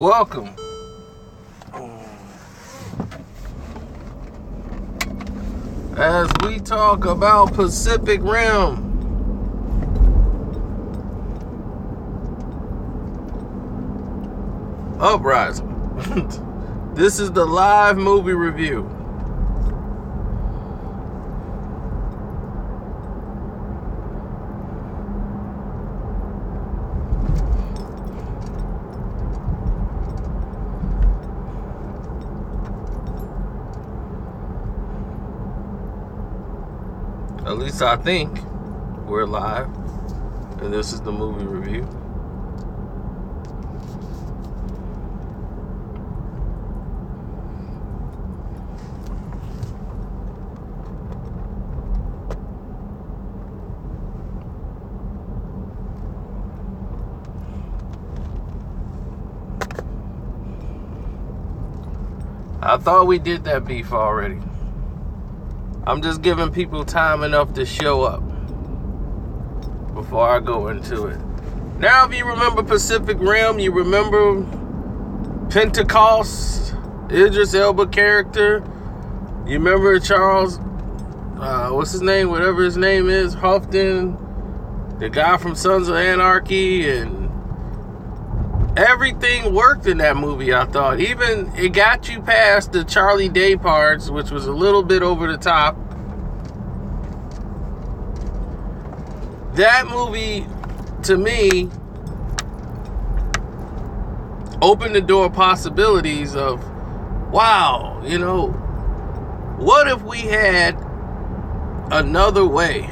Welcome. As we talk about Pacific Rim. Uprising. This is the live movie review. At least I think we're live, and this is the movie review. I thought we did that beef already. I'm just giving people time enough to show up before I go into it. Now, if you remember Pacific Rim, you remember Pentecost, Idris Elba character. You remember Charles, what's his name? Whatever his name is, Houghton, the guy from Sons of Anarchy, and everything worked in that movie, I thought. Even it got you past the Charlie Day parts, which was a little bit over the top. That movie, to me, opened the door possibilities of, wow, what if we had another way?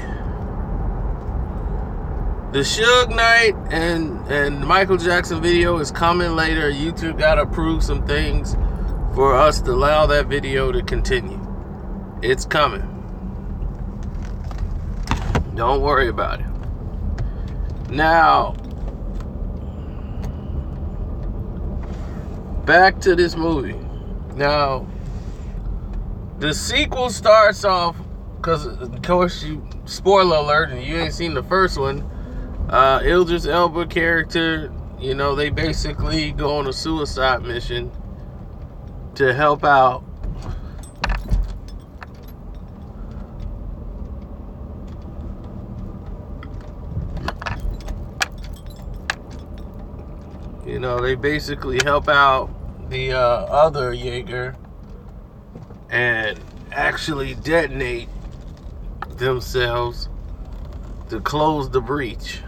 The Suge Knight and Michael Jackson video is coming later. YouTube got to approve some things for us to allow that video to continue. It's coming. Don't worry about it. Now, back to this movie. Now, the sequel starts off, because of course, spoiler alert, and you ain't seen the first one. Idris Elba character, they basically go on a suicide mission to help out they basically help out the other Jaeger and actually detonate themselves to close the breach.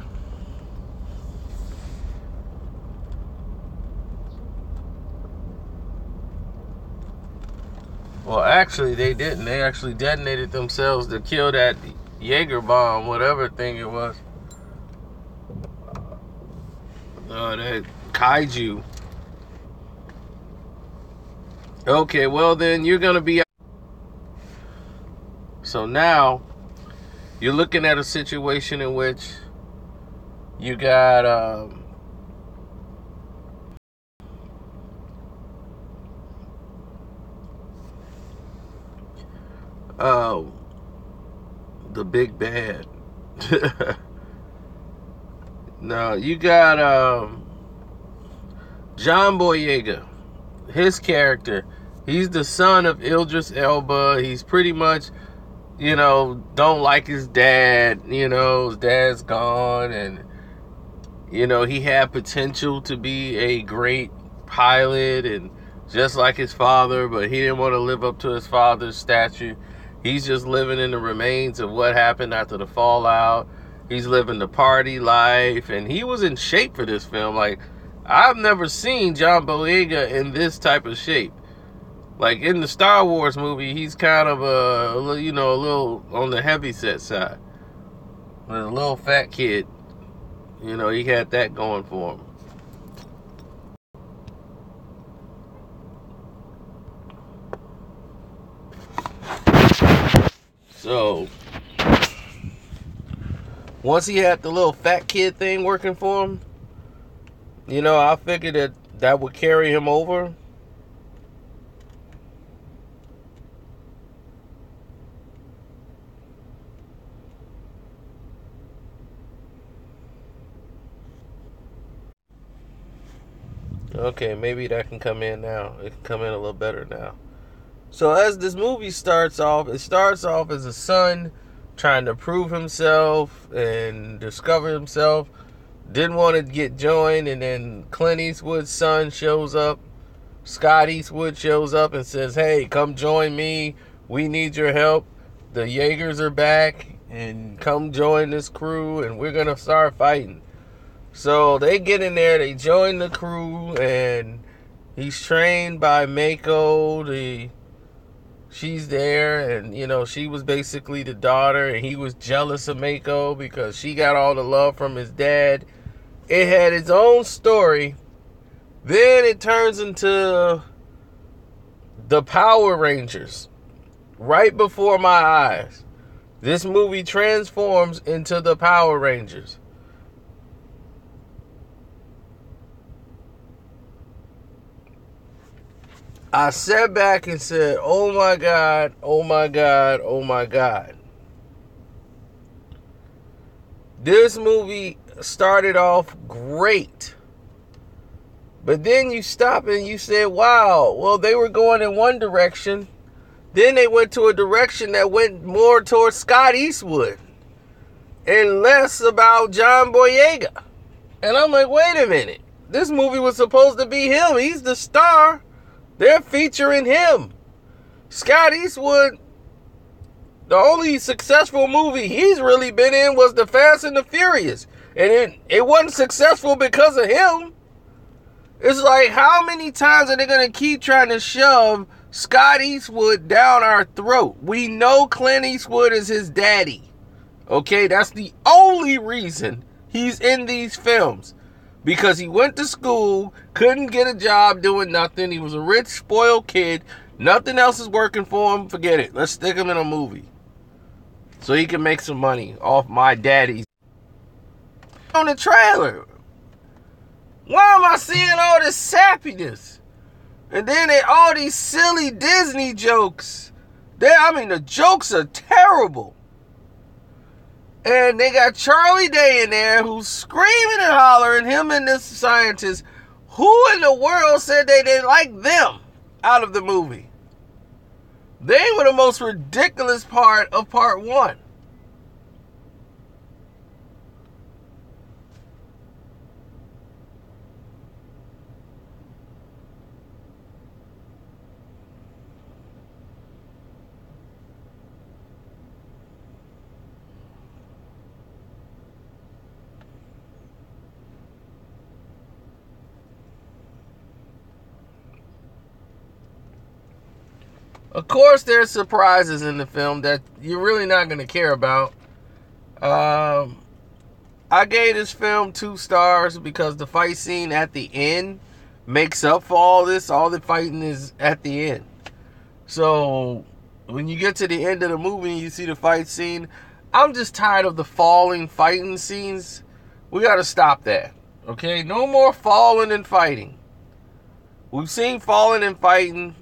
Well, actually, they didn't. They actually detonated themselves to kill that Jaeger bomb, whatever thing it was. That kaiju. Okay, well then you're gonna be. So now you're looking at a situation in which you got the big bad. Now you got John Boyega, his character. He's the son of Idris Elba. He's pretty much, don't like his dad. His dad's gone, and he had potential to be a great pilot, and just like his father, but he didn't want to live up to his father's stature. He's just living in the remains of what happened after the fallout. He's living the party life, and he was in shape for this film. Like, I've never seen John Boyega in this type of shape. Like, in the Star Wars movie, he's kind of a little on the heavy set side. A little fat kid. He had that going for him. So, once he had the little fat kid thing working for him, I figured that would carry him over. Okay, maybe that can come in now. It can come in a little better now. So as this movie starts off, it starts off as a son trying to prove himself and discover himself. Didn't want to get joined, and then Clint Eastwood's son shows up. Scott Eastwood shows up and says, hey, come join me. We need your help. The Jaegers are back, and come join this crew, and we're going to start fighting. So they get in there, they join the crew, and he's trained by Mako. She's there, and, you know, she was basically the daughter, and he was jealous of Mako because she got all the love from his dad. It had its own story. Then it turns into the Power Rangers. Right before my eyes. This movie transforms into the Power Rangers. I sat back and said, oh my God, oh my God, oh my God. This movie started off great. But then you stop and you say, wow, well, they were going in one direction. Then they went to a direction that went more towards Scott Eastwood and less about John Boyega. And I'm like, wait a minute. This movie was supposed to be him. He's the star. They're featuring him. Scott Eastwood, the only successful movie he's really been in was The Fast and the Furious. And it wasn't successful because of him. It's like, how many times are they going to keep trying to shove Scott Eastwood down our throat? We know Clint Eastwood is his daddy. Okay, that's the only reason he's in these films. Because he went to school, couldn't get a job doing nothing. He was a rich, spoiled kid. Nothing else is working for him. Forget it. Let's stick him in a movie. So he can make some money off my daddy's. On the trailer. Why am I seeing all this sappiness? And then all these silly Disney jokes. The jokes are terrible. And they got Charlie Day in there who's screaming and hollering, him and this scientist. Who in the world said they didn't like them out of the movie? They were the most ridiculous part of part one. Of course, there's surprises in the film that you're really not going to care about. I gave this film 2 stars because the fight scene at the end makes up for all this. All the fighting is at the end. So, when you get to the end of the movie and you see the fight scene, I'm just tired of the falling fighting scenes. We got to stop that. Okay? No more falling and fighting. We've seen falling and fighting.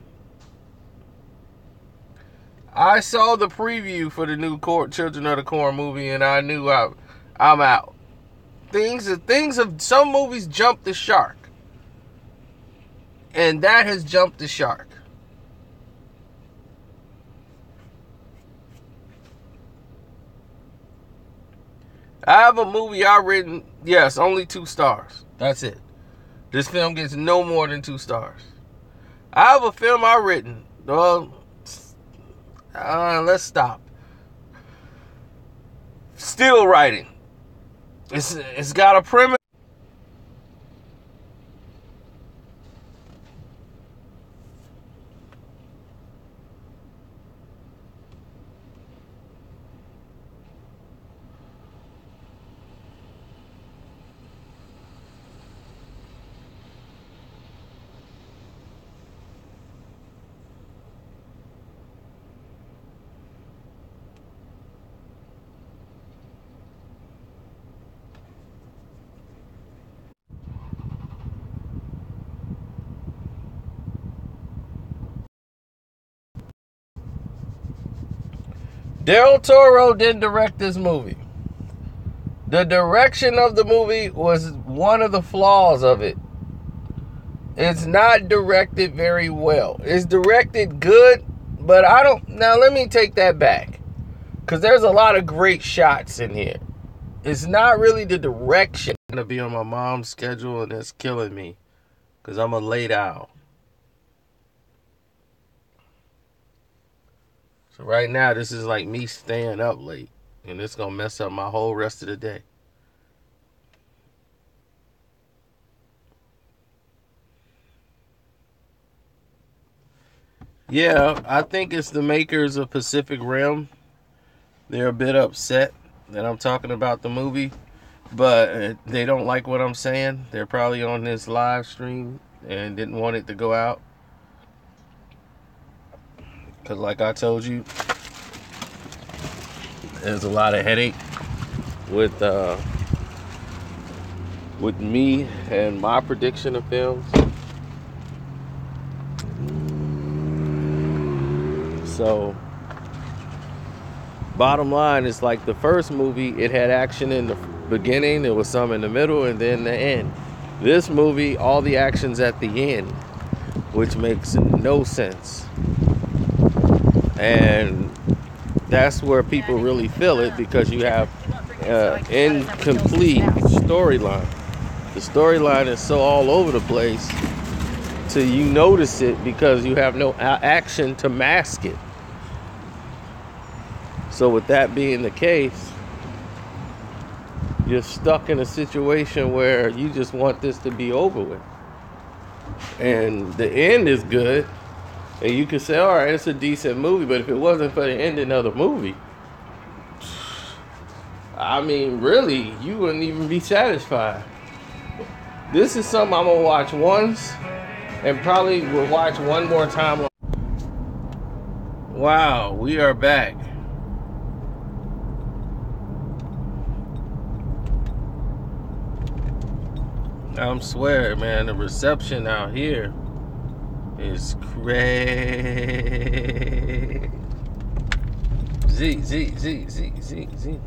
I saw the preview for the new Children of the Corn movie, and I knew I'm out. Some movies jumped the shark, and that has jumped the shark. I have a movie I written. Yes, only 2 stars. That's it. This film gets no more than 2 stars. I have a film I written. Well. Let's stop. Still writing. It's got a premise. Del Toro didn't direct this movie. The direction of the movie was one of the flaws of it. It's not directed very well. It's directed good, but I don't... Now, let me take that back. Because there's a lot of great shots in here. It's not really the direction. I'm going to be on my mom's schedule, and it's killing me. Because I'm a late owl. So right now, this is like me staying up late. And it's going to mess up my whole rest of the day. Yeah, I think it's the makers of Pacific Rim. They're a bit upset that I'm talking about the movie, but they don't like what I'm saying. They're probably on this live stream and didn't want it to go out. Because like I told you, there's a lot of headache with me and my prediction of films. So, bottom line is like the first movie, it had action in the beginning, there was some in the middle, and then the end. This movie, all the action's at the end, which makes no sense. And that's where people really feel it, because you have incomplete storyline. The storyline is so all over the place till you notice it, because you have no action to mask it. So with that being the case, you're stuck in a situation where you just want this to be over with. And the end is good. And you can say, all right, it's a decent movie, but if it wasn't for the ending of the movie, I mean, really, you wouldn't even be satisfied. This is something I'm going to watch once and probably will watch one more time. Wow, we are back. I'm swearing, man, the reception out here is crazy. Z.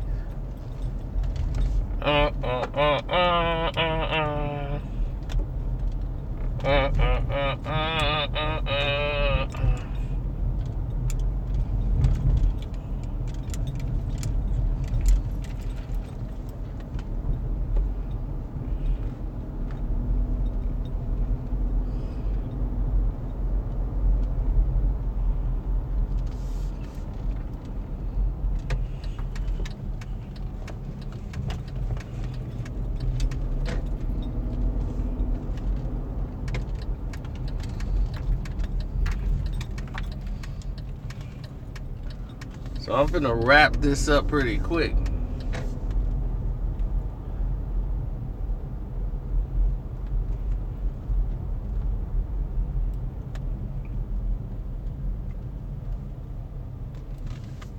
So I'm gonna wrap this up pretty quick.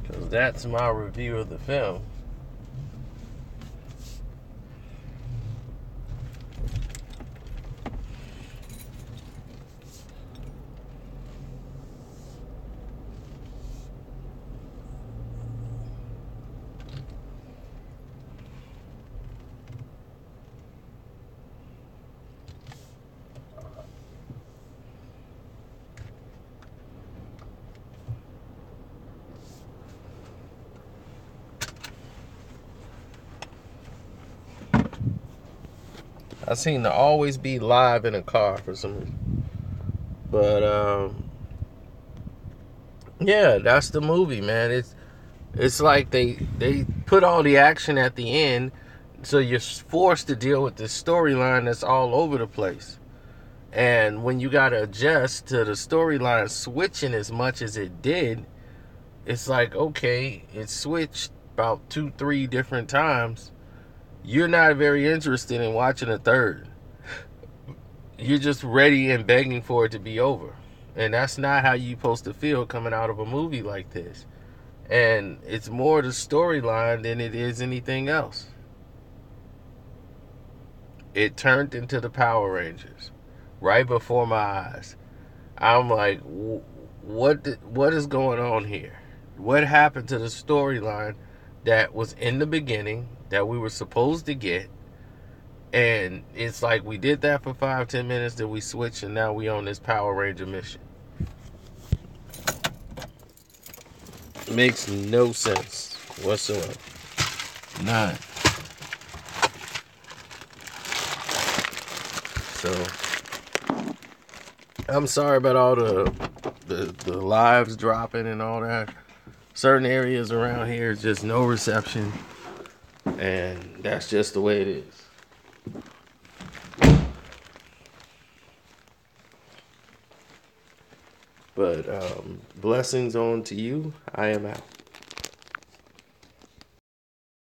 Because that's my review of the film. I seem to always be live in a car for some reason. But yeah, that's the movie, man. It's like they put all the action at the end, so you're forced to deal with this storyline that's all over the place. And when you gotta adjust to the storyline switching as much as it did, it's like, okay, it switched about 2-3 different times. You're not very interested in watching a third. You're just ready and begging for it to be over. And that's not how you're supposed to feel coming out of a movie like this. And it's more the storyline than it is anything else. It turned into the Power Rangers right before my eyes. I'm like, what is going on here? What happened to the storyline that was in the beginning that we were supposed to get? And it's like we did that for 5-10 minutes, then we switched, and now we on this Power Ranger mission. Makes no sense whatsoever. None. So I'm sorry about all the lives dropping and all that. Certain areas around here is just no reception, and that's just the way it is. But blessings on to you. I am out.